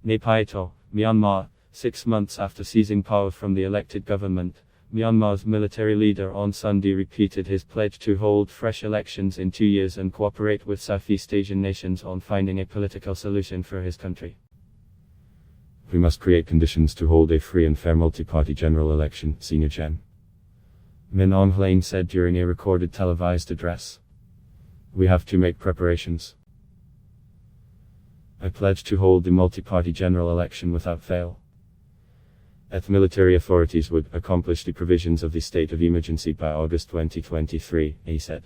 NAYPYITAW, Myanmar. 6 months after seizing power from the elected government, Myanmar's military leader on Sunday repeated his pledge to hold fresh elections in 2 years and cooperate with Southeast Asian nations on finding a political solution for his country. We must create conditions to hold a free and fair multi-party general election, Senior Gen. Min Aung Hlaing said during a recorded televised address. We have to make preparations. I pledge to hold the multi-party general election without fail. The military authorities would accomplish the provisions of the state of emergency by August 2023, he said.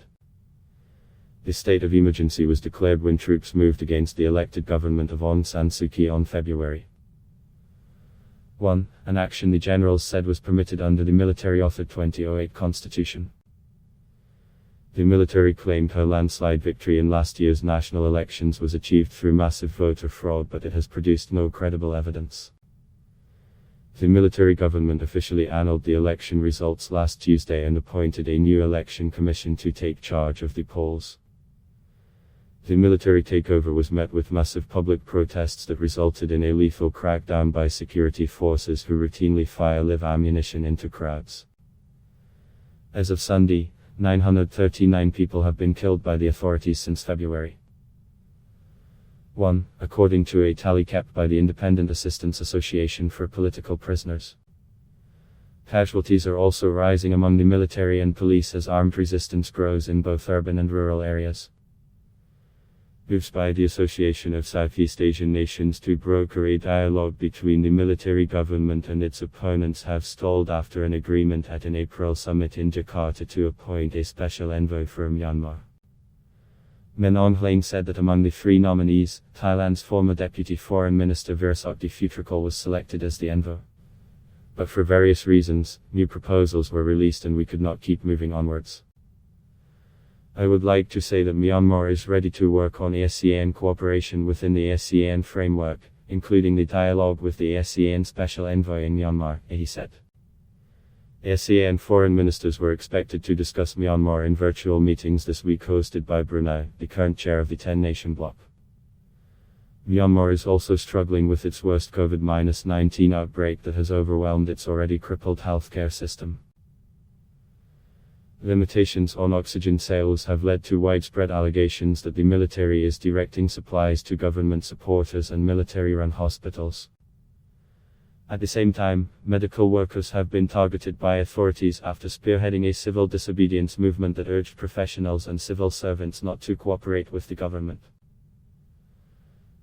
The state of emergency was declared when troops moved against the elected government of Aung San Suu Kyi on February 1, an action the generals said was permitted under the military-authored 2008 constitution. The military claimed her landslide victory in last year's national elections was achieved through massive voter fraud, but it has produced no credible evidence. The military government officially annulled the election results last Tuesday and appointed a new election commission to take charge of the polls. The military takeover was met with massive public protests that resulted in a lethal crackdown by security forces who routinely fire live ammunition into crowds. As of Sunday, 939 people have been killed by the authorities since February 1, according to a tally kept by the Independent Assistance Association for Political Prisoners. Casualties are also rising among the military and police as armed resistance grows in both urban and rural areas. Moves by the Association of Southeast Asian Nations to broker a dialogue between the military government and its opponents have stalled after an agreement at an April summit in Jakarta to appoint a special envoy for Myanmar. Min Aung Hlaing said that among the 3 nominees, Thailand's former Deputy Foreign Minister Virsakti Futrakul was selected as the envoy. But for various reasons, new proposals were released and we could not keep moving onwards. I would like to say that Myanmar is ready to work on ASEAN cooperation within the ASEAN framework, including the dialogue with the ASEAN Special Envoy in Myanmar, he said. ASEAN foreign ministers were expected to discuss Myanmar in virtual meetings this week hosted by Brunei, the current chair of the 10-nation bloc. Myanmar is also struggling with its worst COVID-19 outbreak that has overwhelmed its already crippled healthcare system. Limitations on oxygen sales have led to widespread allegations that the military is directing supplies to government supporters and military-run hospitals. At the same time, medical workers have been targeted by authorities after spearheading a civil disobedience movement that urged professionals and civil servants not to cooperate with the government.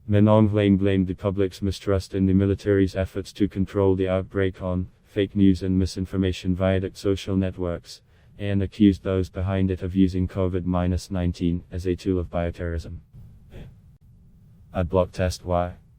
Min Aung Hlaing blamed the public's mistrust in the military's efforts to control the outbreak on fake news and misinformation via social networks, and accused those behind it of using COVID-19 as a tool of bioterrorism. Ad block test. Why?